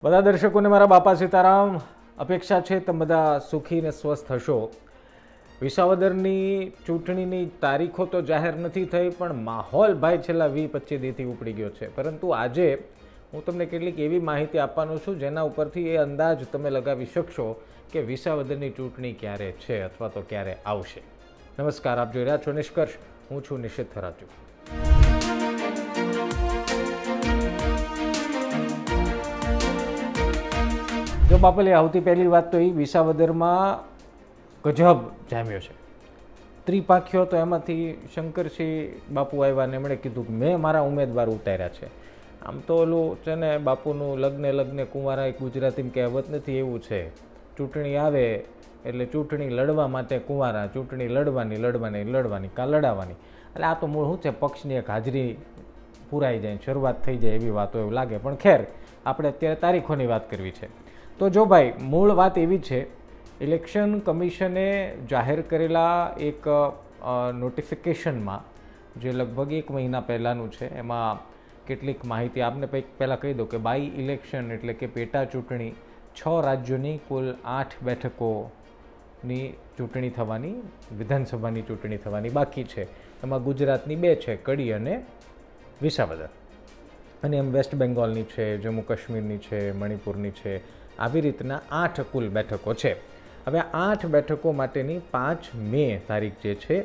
બધા દર્શકોને મારા બાપા સીતારામ. અપેક્ષા છે તમે બધા સુખી ને સ્વસ્થ હશો. વિસાવદરની ચૂંટણીની તારીખો તો જાહેર નથી થઈ, પણ માહોલ ભાઈ છેલ્લા 20-25 દીથી ઉપડી ગયો છે. પરંતુ આજે હું તમને કેટલીક એવી માહિતી આપવાનો છું જેના ઉપરથી એ અંદાજ તમે લગાવી શકશો કે વિસાવદરની ચૂંટણી ક્યારે છે અથવા તો ક્યારે આવશે. નમસ્કાર, આપ જોઈ રહ્યા છો નિષ્કર્ષ. હું છું નિશિત થરાચુ. જો બાપલે આવતી પહેલી વાત તો એ વિસાવદરમાં ગજબ જામ્યો છે. ત્રિપાખીઓ તો એમાંથી શંકરસિંહ બાપુ આવ્યા ને એમણે કીધું કે મેં મારા ઉમેદવાર ઉતાર્યા છે. આમ તો ઓલું છે ને બાપુનું લગ્ને કુંવારા એક ગુજરાતીમાં કહેવત નથી, એવું છે. ચૂંટણી આવે એટલે ચૂંટણી લડવા માટે કુંવારા, ચૂંટણી લડવાની કાં લડાવવાની. એટલે આ તો મૂળ શું છે, પક્ષની એક હાજરી પૂરાઈ જાય, શરૂઆત થઈ જાય એવી વાતો એવું લાગે. પણ ખેર, આપણે અત્યારે તારીખોની વાત કરવી છે. તો જો ભાઈ, મૂળ વાત એવી છે, ઇલેક્શન કમિશને જાહેર કરેલા એક નોટિફિકેશનમાં જે લગભગ 1 મહિના પહેલાંનું છે, એમાં કેટલીક માહિતી આપને પહેલાં કહી દઉં કે બાય ઇલેક્શન એટલે કે પેટા ચૂંટણી 6 રાજ્યોની કુલ 8 બેઠકોની ચૂંટણી થવાની, વિધાનસભાની ચૂંટણી થવાની બાકી છે. એમાં ગુજરાતની 2 છે, કડી અને વિસાવદર, અને એમ વેસ્ટ બેંગોલની છે, જમ્મુ કાશ્મીરની છે, મણિપુરની છે. આવી રીતના 8 કુલ બેઠકો છે. હવે 8 બેઠકો માટેની 5 મે તારીખ જે છે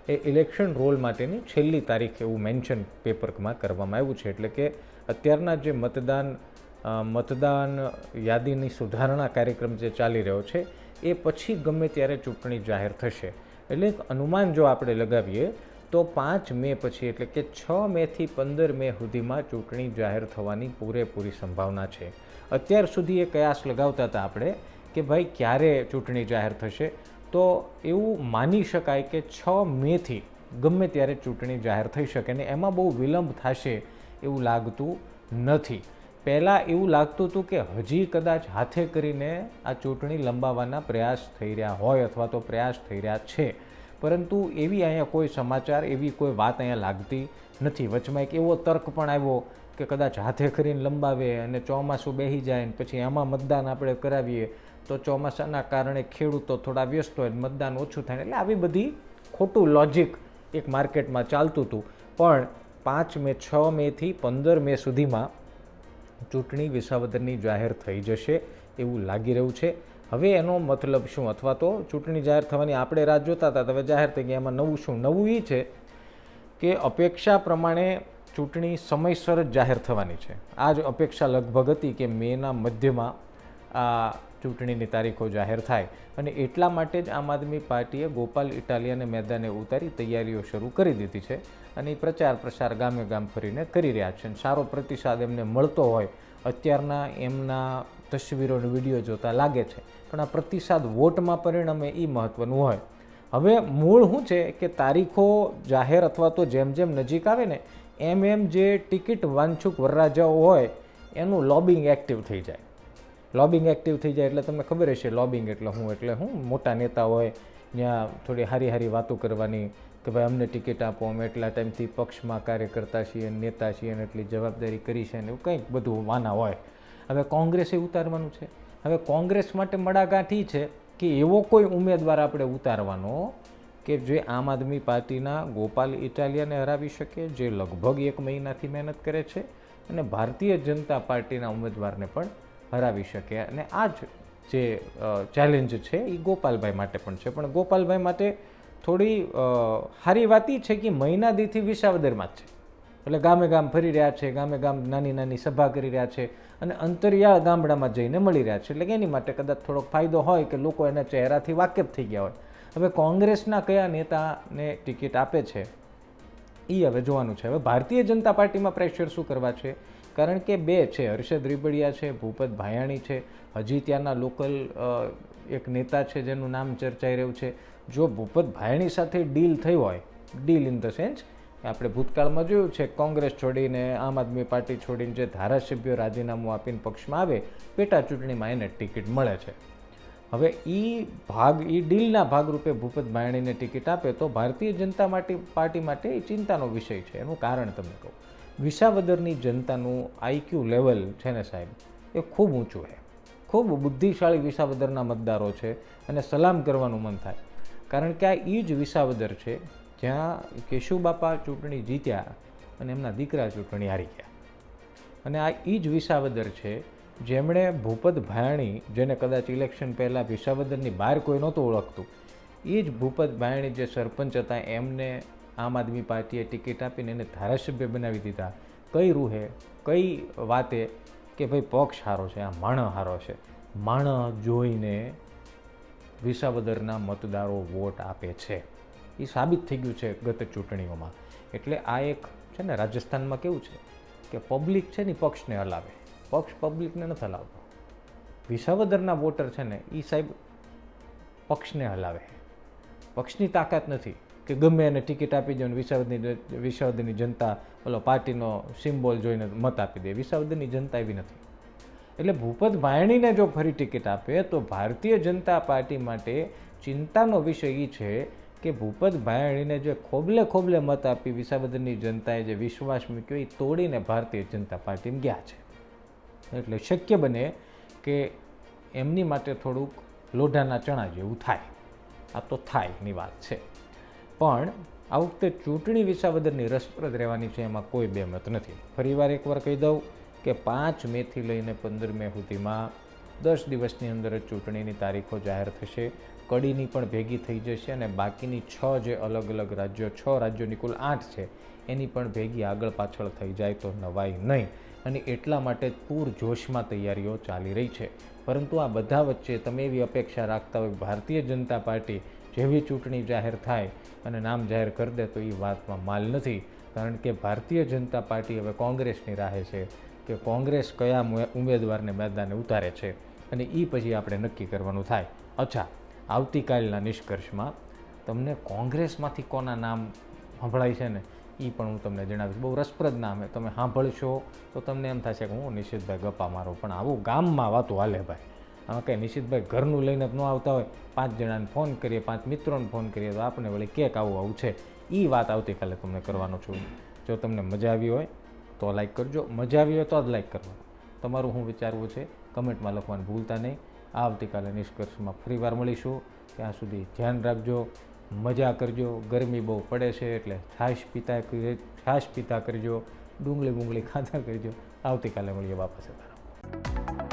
એ ઇલેક્શન રોલ માટેની છેલ્લી તારીખ એવું મેન્શન પેપરમાં કરવામાં આવ્યું છે. એટલે કે અત્યારના જે મતદાન યાદીની સુધારણા કાર્યક્રમ જે ચાલી રહ્યો છે એ પછી ગમે ત્યારે ચૂંટણી જાહેર થશે. એટલે એક અનુમાન જો આપણે લગાવીએ તો 5 મે પછી એટલે કે 6 મેથી 15 મે સુધીમાં ચૂંટણી જાહેર થવાની પૂરેપૂરી સંભાવના છે. અત્યાર સુધી એ કયાસ લગાવતા હતા આપણે કે ભાઈ ક્યારે ચૂંટણી જાહેર થશે, તો એવું માની શકાય કે 6 મેથી ગમે ત્યારે ચૂંટણી જાહેર થઈ શકે ને એમાં બહુ વિલંબ થશે એવું લાગતું નથી. પહેલાં એવું લાગતું હતું કે હજી કદાચ હાથે કરીને આ ચૂંટણી લંબાવવાના પ્રયાસ થઈ રહ્યા હોય અથવા તો પ્રયાસ થઈ રહ્યા છે, પરંતુ એવી અહીંયા કોઈ સમાચાર, એવી કોઈ વાત અહીંયા લાગતી નથી. વચમાં એક એવો તર્ક પણ આવ્યો કે કદાચ હાથે કરીને લંબાવે અને ચોમાસું બેસી જાય ને પછી એમાં મતદાન આપણે કરાવીએ તો ચોમાસાના કારણે ખેડૂતો થોડા વ્યસ્ત હોય, મતદાન ઓછું થાય. એટલે આવી બધી ખોટું લોજિક એક માર્કેટમાં ચાલતું હતું. પણ 5 મે 6 મેથી 15 મે સુધીમાં ચૂંટણી વિસાવદરની જાહેર થઈ જશે એવું લાગી રહ્યું છે. હવે એનો મતલબ શું, અથવા તો ચૂંટણી જાહેર થવાની આપણે રાહ જોતા હતા, હવે જાહેર થઈ ગયા. એમાં નવું શું? નવું એ છે કે અપેક્ષા પ્રમાણે ચૂંટણી સમયસર જ જાહેર થવાની છે. આ જ અપેક્ષા લગભગ હતી કે મેના મધ્યમાં આ ચૂંટણીની તારીખો જાહેર થાય, અને એટલા માટે જ આમ આદમી પાર્ટીએ ગોપાલ ઇટાલિયાને મેદાને ઉતારી તૈયારીઓ શરૂ કરી દીધી છે. અને એ પ્રચાર પ્રસાર ગામે ગામ ફરીને કરી રહ્યા છે. સારો પ્રતિસાદ એમને મળતો હોય અત્યારના એમના તસવીરો અને વિડીયો જોતા લાગે છે. પણ આ પ્રતિસાદ વોટમાં પરિણમે એ મહત્ત્વનું હોય. હવે મૂળ શું છે કે તારીખો જાહેર અથવા તો જેમ જેમ નજીક આવે ને એમ જે ટિકિટ વાંછુક વરરાજાઓ હોય એનું લોબિંગ એક્ટિવ થઈ જાય. લોબિંગ એક્ટિવ થઈ જાય એટલે તમને ખબર હશે લોબિંગ એટલે હું મોટા નેતા હોય ત્યાં થોડી હારી વાતો કરવાની કે ભાઈ અમને ટિકિટ આપો, અમે એટલા ટાઈમથી પક્ષમાં કાર્ય કરતા છીએ, નેતા છીએ અને એટલી જવાબદારી કરી છે ને એવું કંઈક બધું વાના હોય. હવે કોંગ્રેસે ઉતારવાનું છે. હવે કોંગ્રેસ માટે મડાગાંઠી છે કે એવો કોઈ ઉમેદવાર આપણે ઉતારવાનો કે જે આમ આદમી પાર્ટીના ગોપાલ ઇટાલિયાને હરાવી શકે, જે લગભગ 1 મહિનાથી મહેનત કરે છે, અને ભારતીય જનતા પાર્ટીના ઉમેદવારને પણ હરાવી શકે. અને આ જ જે ચેલેન્જ છે એ ગોપાલભાઈ માટે પણ છે. પણ ગોપાલભાઈ માટે થોડી સારી વાત એ છે કે મહિના દીથી વિસાવદરમાં જ છે. એટલે ગામે ગામ ફરી રહ્યા છે, ગામે ગામ નાની સભા કરી રહ્યા છે, અને અંતરિયાળ ગામડામાં જઈને મળી રહ્યા છે. એટલે એની માટે કદાચ થોડોક ફાયદો હોય કે લોકો એના ચહેરાથી વાકેફ થઈ ગયા હોય. હવે કોંગ્રેસના કયા નેતાને ટિકિટ આપે છે એ હવે જોવાનું છે. હવે ભારતીય જનતા પાર્ટીમાં પ્રેશર શું કરવા છે, કારણ કે 2 છે, હર્ષદ રીબડિયા છે, ભૂપત ભાયાણી છે. હજી ત્યાંના લોકલ એક નેતા છે જેનું નામ ચર્ચાઈ રહ્યું છે. જો ભૂપત ભાયાણી સાથે ડીલ થઈ હોય, ડીલ ઇન ધ સેન્સ આપણે ભૂતકાળમાં જોયું છે, કોંગ્રેસ છોડીને આમ આદમી પાર્ટી છોડીને જે ધારાસભ્યો રાજીનામું આપીને પક્ષમાં આવે, પેટા ચૂંટણીમાં એને ટિકિટ મળે છે. હવે એ ડીલના ભાગરૂપે ભૂપત ભાયાણીને ટિકિટ આપે તો ભારતીય જનતા પાર્ટી માટે એ ચિંતાનો વિષય છે. એનું કારણ તમને કહું, વિસાવદરની જનતાનું આઈક્યુ લેવલ છે ને સાહેબ, એ ખૂબ ઊંચું છે. ખૂબ બુદ્ધિશાળી વિસાવદરના મતદારો છે અને સલામ કરવાનું મન થાય. કારણ કે આ એ જ વિસાવદર છે જ્યાં કેશુબાપા ચૂંટણી જીત્યા અને એમના દીકરા ચૂંટણી હારી ગયા. અને આ એ જ વિસાવદર છે જેમણે ભૂપત ભાયાણી, જેને કદાચ ઇલેક્શન પહેલાં વિસાવદરની બહાર કોઈ નહોતું ઓળખતું, એ જ ભૂપત ભાયાણી જે સરપંચ હતા એમને આમ આદમી પાર્ટીએ ટિકિટ આપીને એને ધારાસભ્ય બનાવી દીધા. કઈ રૂહે, કઈ વાતે કે ભાઈ પક્ષ સારો છે, આ માણસ સારો છે. માણસ જોઈને વિસાવદરના મતદારો વોટ આપે છે. એ સાબિત થઈ ગયું છે ગત ચૂંટણીઓમાં. એટલે આ એક છે ને, રાજસ્થાનમાં કેવું છે કે પબ્લિક છે ને પક્ષને હલાવે, પક્ષ પબ્લિકને નથી હલાવતો. વિસાવદરના વોટર છે ને એ સાહેબ પક્ષને હલાવે. પક્ષની તાકાત નથી કે ગમે એને ટિકિટ આપી દો ને વિસાવદરની જનતા ઓલો પાર્ટીનો સિમ્બોલ જોઈને મત આપી દે. વિસાવદરની જનતા એવી નથી. એટલે ભૂપત ભાયાણીને જો ફરી ટિકિટ આપે તો ભારતીય જનતા પાર્ટી માટે ચિંતાનો વિષય એ છે કે ભૂપત ભાયાણીને જે ખોબલે ખોબલે મત આપી વિસાવદરની જનતાએ જે વિશ્વાસ મૂક્યો એ તોડીને ભારતીય જનતા પાર્ટીમાં ગયા છે. એટલે શક્ય બને કે એમની માટે થોડુંક લોઢાના ચણા જેવું થાય. આ તો થાય ની વાત છે. પણ આ વખતે ચૂંટણી વિસાવદરની રસપ્રદ રહેવાની છે, એમાં કોઈ બેમત નથી. ફરીવાર એકવાર કહી દઉં કે 5 મેથી લઈને 15 મે સુધીમાં 10 દિવસની અંદર જ ચૂંટણીની તારીખો જાહેર થશે. કડીની પણ ભેગી થઈ જશે અને બાકીની 6 જે અલગ અલગ રાજ્યો, 6 રાજ્યોની કુલ 8 છે, એની પણ ભેગી આગળ પાછળ થઈ જાય તો નવાઈ નહીં. અને એટલા માટે પૂરજોશમાં તૈયારીઓ ચાલી રહી છે. પરંતુ આ બધા વચ્ચે તમે એવી અપેક્ષા રાખતા હોય ભારતીય જનતા પાર્ટી જેવી ચૂંટણી જાહેર થાય અને નામ જાહેર કરી દે તો એ વાતમાં માલ નથી. કારણ કે ભારતીય જનતા પાર્ટી હવે કોંગ્રેસની રાહે છે કે કોંગ્રેસ કયા ઉમેદવારને મેદાને ઉતારે છે અને એ પછી આપણે નક્કી કરવાનું થાય. અચ્છા, આવતીકાલના નિષ્કર્ષમાં તમને કોંગ્રેસમાંથી કોના નામ સંભળાય છે ને એ પણ હું તમને જણાવીશ. બહુ રસપ્રદ નામ છે. તમે સાંભળશો તો તમને એમ થશે કે હું નિશિતભાઈ ગપ્પા મારો, પણ આવું ગામમાં વાતું હાલે ભાઈ. આમાં કંઈ નિશિતભાઈ ઘરનું લઈને ન આવતા હોય, 5 જણાને ફોન કરીએ, 5 મિત્રોને ફોન કરીએ તો આપણે વળી કેક આવું છે. એ વાત આવતીકાલે તમને કરવાનો છું. જો તમને મજા આવી હોય તો લાઈક કરજો, મજા આવી હોય તો જ લાઈક કરવાનું. તમારું શું વિચારવું છે કમેન્ટમાં લખવાનું ભૂલતા નહીં. આવતીકાલે નિષ્કર્ષમાં ફરીવાર મળીશું. ત્યાં સુધી ધ્યાન રાખજો, મજા કરજો. ગરમી બહુ પડે છે એટલે છાશ પીતા કરજો, ડુંગળી ખાતા કરજો. આવતીકાલે મળીએ બાપા સીતારામ.